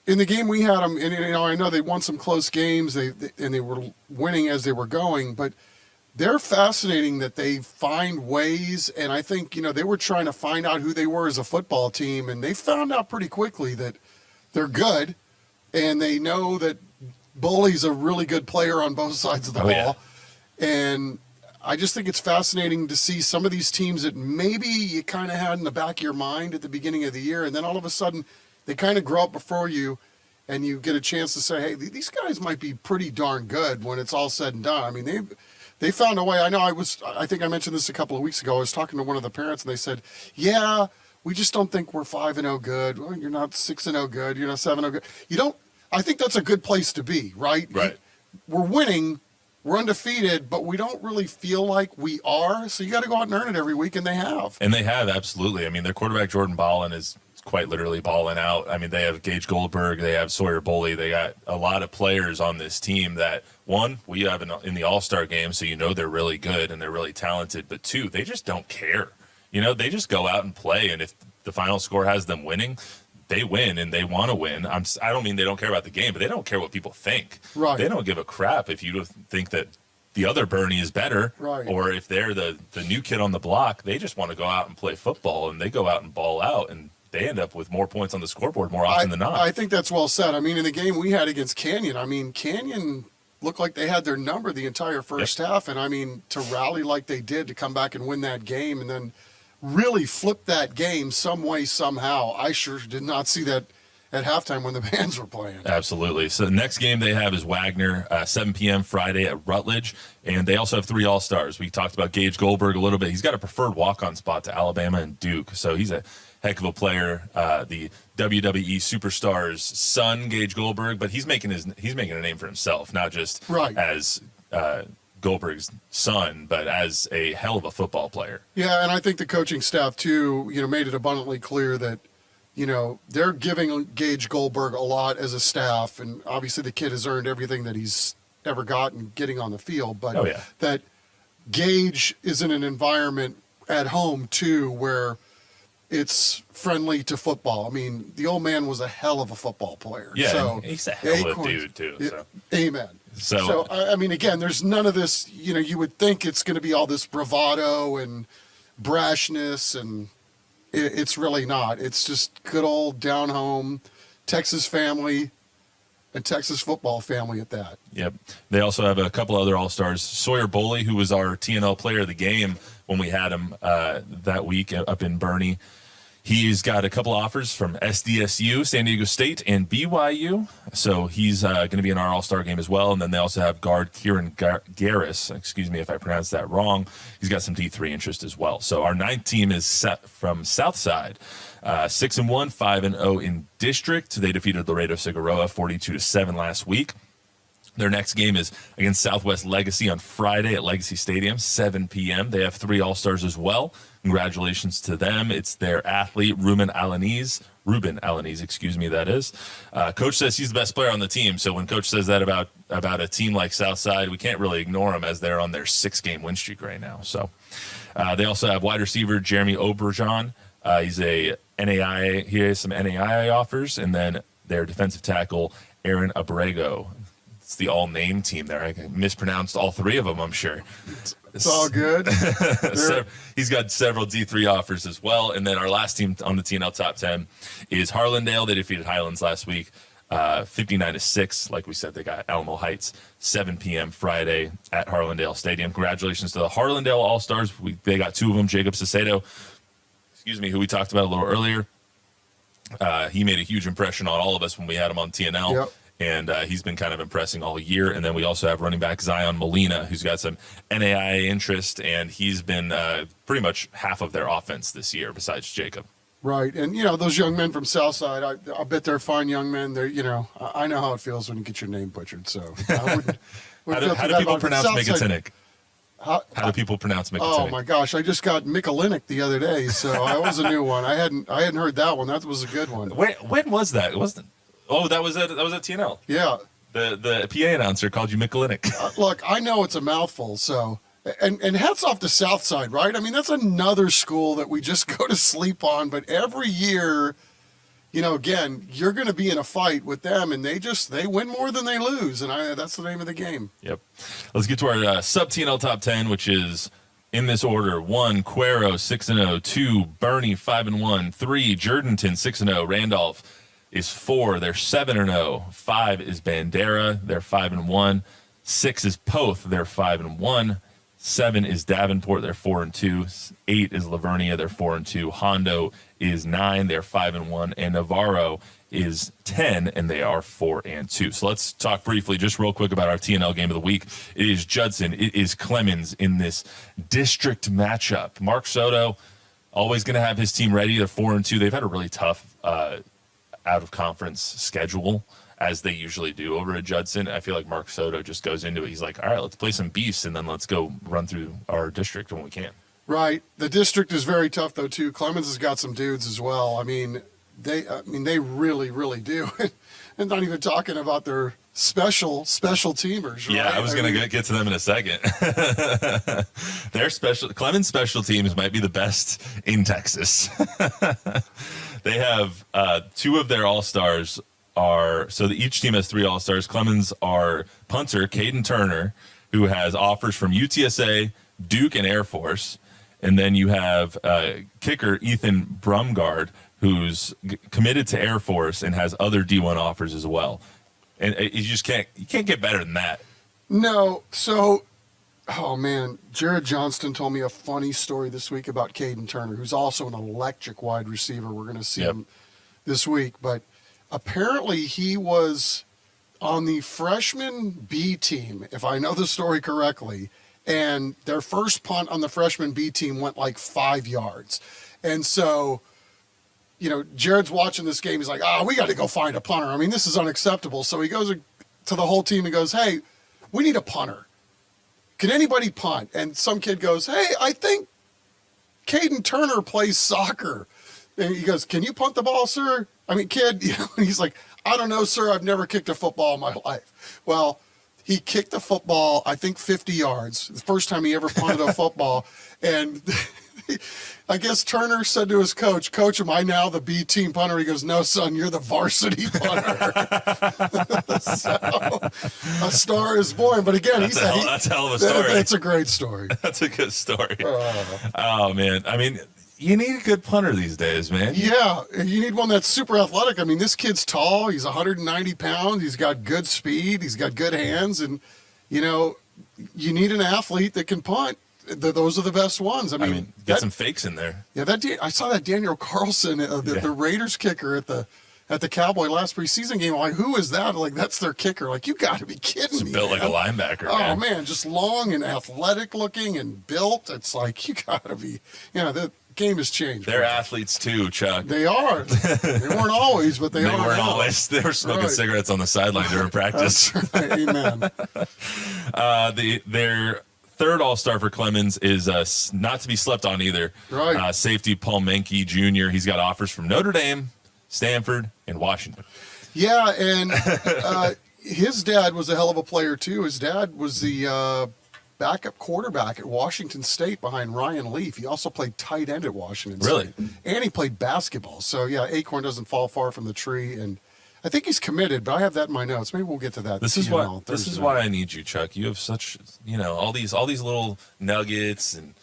in the game we had them, and I know they won some close games, and they were winning as they were going, but they're fascinating that they find ways, and I think, they were trying to find out who they were as a football team, and they found out pretty quickly that they're good, and they know that Bully's a really good player on both sides of the ball. Yeah. And I just think it's fascinating to see some of these teams that maybe you kind of had in the back of your mind at the beginning of the year, and then all of a sudden they kind of grow up before you, and you get a chance to say, hey, these guys might be pretty darn good when it's all said and done. I mean, they found a way. I think I mentioned this a couple of weeks ago. I was talking to one of the parents, and they said, yeah, we just don't think we're 5-0 good. Well, you're not 6-0 good. You're not 7-0 good. I think that's a good place to be, right? Right. We're winning. We're undefeated, but we don't really feel like we are. So you got to go out and earn it every week, and they have. And they have, absolutely. I mean, their quarterback, Jordan Ballin, is quite literally balling out. I mean, they have Gage Goldberg, they have Sawyer Bully, they got a lot of players on this team that, one, we have in the All-Star game, so they're really good and they're really talented, but two, they just don't care. They just go out and play, and if the final score has them winning, they win and they want to win. I don't mean they don't care about the game, but they don't care what people think. Right. They don't give a crap if you think that the other Bernie is better, right, or if they're the new kid on the block. They just want to go out and play football, and they go out and ball out, and they end up with more points on the scoreboard more often than not. I think that's well said. I mean, in the game we had against Canyon, Canyon looked like they had their number the entire first half. And, to rally like they did, to come back and win that game and then really flip that game some way, somehow. I sure did not see that at halftime when the bands were playing. Absolutely. So the next game they have is Wagner, 7 p.m. Friday at Rutledge. And they also have 3 All-Stars. We talked about Gage Goldberg a little bit. He's got a preferred walk-on spot to Alabama and Duke. So he's a heck of a player, the WWE Superstars' son, Gage Goldberg, but he's making a name for himself, not just as Goldberg's son, but as a hell of a football player. Yeah, and I think the coaching staff too, made it abundantly clear that, they're giving Gage Goldberg a lot as a staff, and obviously the kid has earned everything that he's ever gotten getting on the field, but that Gage is in an environment at home too where it's friendly to football. I mean, the old man was a hell of a football player. Yeah, so, he's a hell of a dude too. So. Amen. So I mean, again, there's none of this. You would think it's going to be all this bravado and brashness, and it's really not. It's just good old down home Texas family. And Texas football family at that. Yep. They also have a couple other All-Stars. Sawyer Boley, who was our TNL player of the game when we had him that week up in Bernie. He's got a couple offers from SDSU, San Diego State, and BYU. So he's going to be in our All-Star game as well. And then they also have guard Kieran Garris. Excuse me if I pronounced that wrong. He's got some D3 interest as well. So our 9th team is set from Southside. 6-1, 5-0 in district. They defeated Laredo Figueroa 42-7 last week. Their next game is against Southwest Legacy on Friday at Legacy Stadium, 7 p.m. They have 3 All-Stars as well. Congratulations to them. It's their athlete, Ruben Alanese, that is. Coach says he's the best player on the team, so when Coach says that about a team like Southside, we can't really ignore them as they're on their 6-game win streak right now. So they also have wide receiver Jeremy Auberjon. He's a NAIA. He has some NAIA offers, and then their defensive tackle, Aaron Abrego. It's the all-name team there. I mispronounced all 3 of them, I'm sure. It's all good. So he's got several D3 offers as well. And then our last team on the TNL Top 10 is Harlandale. They defeated Highlands last week, 59-6. Like we said, they got Alamo Heights, 7 p.m. Friday at Harlandale Stadium. Congratulations to the Harlandale All-Stars. They got 2 of them, Jacob Sacedo, who we talked about a little earlier. He made a huge impression on all of us when we had him on TNL. Yep. And he's been kind of impressing all year. And then we also have running back Zion Molina, who's got some NAIA interest, and he's been pretty much half of their offense this year besides Jacob. Right. And, those young men from Southside, I bet they're fine young men. They're, I know how it feels when you get your name butchered. So I wouldn't how do people pronounce Micotinnick? How do people pronounce Micotinnick? Oh my gosh, I just got Micotinnick the other day, so that was a new one. I hadn't heard that one. That was a good one. When was that? It wasn't. Oh, that was at TNL. Yeah. The PA announcer called you Micotinnick. Look, I know it's a mouthful, so and hats off to Southside, right? I mean, that's another school that we just go to sleep on, but every year, again, you're going to be in a fight with them, and they win more than they lose, and that's the name of the game. Yep. Let's get to our sub TNL Top 10, which is in this order: 1, Cuero, 6-0; 2, Bernie, 5-1; 3, Jourdanton, 6-0; Randolph is 4. They're 7-0. 5 is Bandera. They're 5-1. 6 is Poth. They're 5-1. 7 is Davenport. They're 4-2. 8 is Lavernia. They're 4-2. Hondo is 9. They're 5-1. And Navarro is 10, and they are 4-2. So let's talk briefly, just real quick, about our TNL game of the week. It is Judson. It is Clemens in this district matchup. Mark Soto, always going to have his team ready. They're 4-2. They've had a really tough out-of-conference schedule, as they usually do over at Judson. I feel like Mark Soto just goes into it. He's like, all right, let's play some beasts, and then let's go run through our district when we can. Right. The district is very tough, though, too. Clemens has got some dudes as well. I mean, they really, really do. And not even talking about their special teamers. Right? Yeah, I was going to get to them in a second. Their Clemens special teams might be the best in Texas. They have 2 of their All-Stars each team has 3 All-Stars. Clemens are punter Caden Turner, who has offers from UTSA, Duke, and Air Force. And then you have kicker Ethan Brumgard, who's committed to Air Force and has other D1 offers as well. And you can't get better than that. No. So, oh man, Jared Johnston told me a funny story this week about Caden Turner, who's also an electric wide receiver. We're going to see him this week, but apparently he was on the freshman B team, if I know the story correctly, and their first punt on the freshman B team went like 5 yards. And so, Jared's watching this game. He's like, we got to go find a punter. I mean, this is unacceptable. So he goes to the whole team and goes, hey, we need a punter. Can anybody punt? And some kid goes, hey, I think Caden Turner plays soccer. And he goes, can you punt the ball, sir? I mean, kid, he's like, I don't know, sir. I've never kicked a football in my life. Well, he kicked the football, I think 50 yards. The first time he ever punted a football. And I guess Turner said to his coach, "Coach, am I now the B team punter?" He goes, "No, son, you're the varsity punter." So a star is born. But again, that's a hell of a story. That's a great story. That's a good story. Oh man, I mean, you need a good punter these days, man. Yeah, you need one that's super athletic. I mean, this kid's tall. He's 190 pounds. He's got good speed. He's got good hands, and you need an athlete that can punt. Those are the best ones. I mean get some fakes in there. Yeah, I saw that Daniel Carlson, the Raiders kicker at the Cowboy last preseason game. I'm like, who is that? Like, that's their kicker. Like, you got to be kidding me. Built like a linebacker. Oh man, just long and athletic looking and built. It's like, you got to be. The game has changed. They're athletes too, Chuck. They are. They weren't always, but they are. They weren't always. They were smoking cigarettes on the sideline during practice. That's right. Amen. Their third All-Star for Clemens is not to be slept on either. Right. Safety Paul Menke Jr. He's got offers from Notre Dame, Stanford, and Washington. Yeah, and his dad was a hell of a player too. His dad was the backup quarterback at Washington State behind Ryan Leaf. He also played tight end at Washington State. Really? And he played basketball. So yeah, acorn doesn't fall far from the tree. And I think he's committed, but I have that in my notes. Maybe we'll get to that. This is why I need you, Chuck. You have such, all these little nuggets and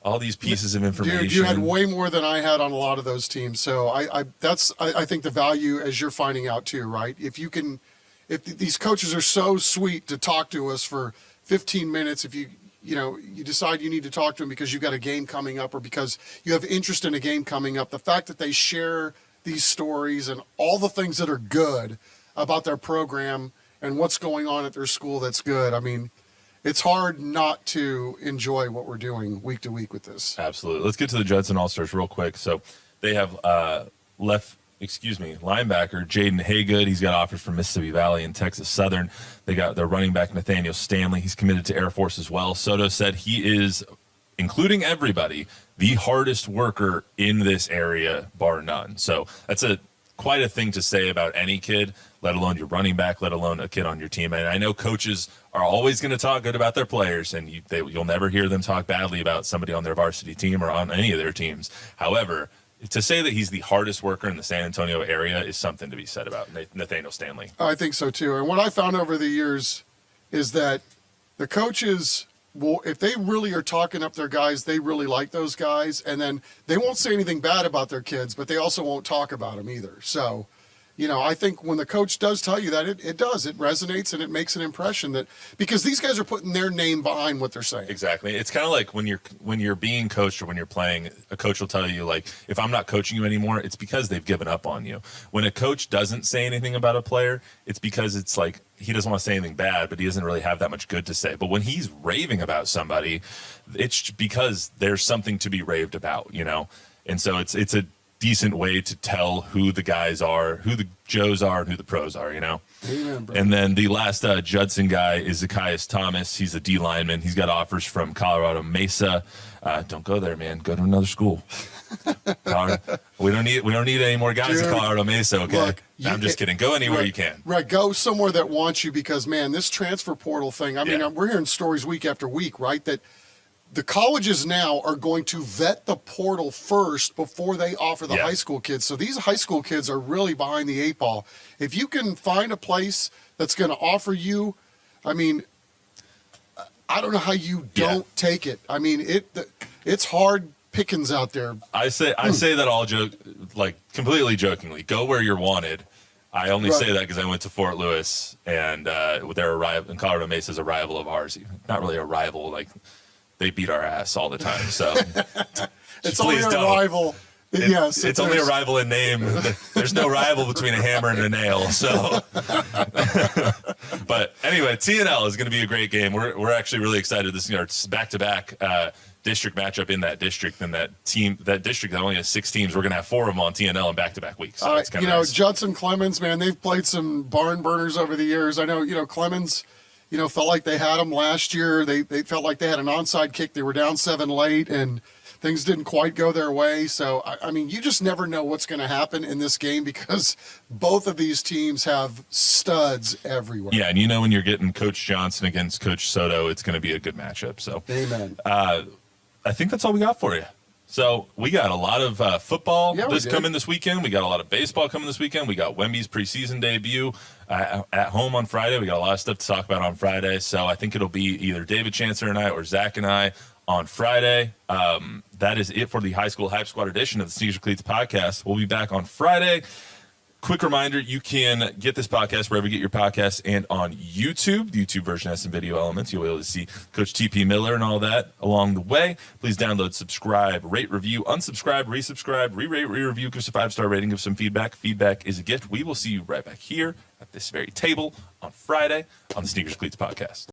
all these pieces of information. Dude, you had way more than I had on a lot of those teams. So I think the value, as you're finding out too, right? If these coaches are so sweet to talk to us for 15 minutes, if you decide you need to talk to them because you've got a game coming up or because you have interest in a game coming up, the fact that they share these stories and all the things that are good about their program and what's going on at their school that's good. I mean, it's hard not to enjoy what we're doing week to week with this. Absolutely. Let's get to the Judson All-Stars real quick. So they have linebacker Jaden Haygood. He's got offers from Mississippi Valley and Texas Southern. They got their running back Nathaniel Stanley. He's committed to Air Force as well. Soto said he is, including everybody, the hardest worker in this area, bar none. So that's quite a thing to say about any kid, let alone your running back, let alone a kid on your team. And I know coaches are always going to talk good about their players, and you'll never hear them talk badly about somebody on their varsity team or on any of their teams. However, to say that he's the hardest worker in the San Antonio area is something to be said about Nathaniel Stanley. I think so too. And what I found over the years is that the coaches, if they really are talking up their guys, they really like those guys. And then they won't say anything bad about their kids, but they also won't talk about them either. So, I think when the coach does tell you that, it resonates and it makes an impression because these guys are putting their name behind what they're saying. Exactly. It's kind of like when you're being coached or when you're playing, a coach will tell you, like, if I'm not coaching you anymore, it's because they've given up on you. When a coach doesn't say anything about a player, it's because it's like he doesn't want to say anything bad, but he doesn't really have that much good to say. But when he's raving about somebody, it's because there's something to be raved about, And so it's a decent way to tell who the guys are, who the Joes are, and who the pros are, Amen, bro. And then the last Judson guy is Zacchaeus Thomas. He's a D lineman. He's got offers from Colorado Mesa. Don't go there, man. Go to another school. We don't need any more guys at Colorado Mesa. Okay, look, I'm just kidding. Go anywhere you can. Right, go somewhere that wants you because, man, this transfer portal thing. I mean, we're hearing stories week after week, right? That the colleges now are going to vet the portal first before they offer the high school kids. So these high school kids are really behind the eight ball. If you can find a place that's going to offer you, I mean, I don't know how you don't take it. I mean, it's hard pickings out there. I say that all completely jokingly. Go where you're wanted. I only say that because I went to Fort Lewis and their arrival in Colorado Mesa's a rival of ours. Not really a rival, like. They beat our ass all the time, so it's only a rival. Yes, it's only a rival in name. There's no rival between a hammer and a nail. So, but anyway, TNL is going to be a great game. We're actually really excited. This is our back-to-back district matchup in that district. And that district that only has 6 teams. We're going to have 4 of them on TNL in back-to-back weeks. So it's kind of nice. Judson Clemens, man, they've played some barn burners over the years. I know, Clemens. Felt like they had them last year. They felt like they had an onside kick. They were down 7 late, and things didn't quite go their way. So, I mean, you just never know what's going to happen in this game because both of these teams have studs everywhere. Yeah, and when you're getting Coach Johnson against Coach Soto, it's going to be a good matchup. So, amen. I think that's all we got for you. So we got a lot of football coming this weekend. We got a lot of baseball coming this weekend. We got Wemby's preseason debut at home on Friday. We got a lot of stuff to talk about on Friday. So I think it'll be either David Chancellor and I or Zach and I on Friday. That is it for the High School Hype Squad edition of the Sneakers Cleats podcast. We'll be back on Friday. Quick reminder, you can get this podcast wherever you get your podcasts and on YouTube. The YouTube version has some video elements. You'll be able to see Coach TP Miller and all that along the way. Please download, subscribe, rate, review, unsubscribe, resubscribe, re-rate, re-review, give us a 5-star rating, give some feedback. Feedback is a gift. We will see you right back here at this very table on Friday on the Sneakers Cleats podcast.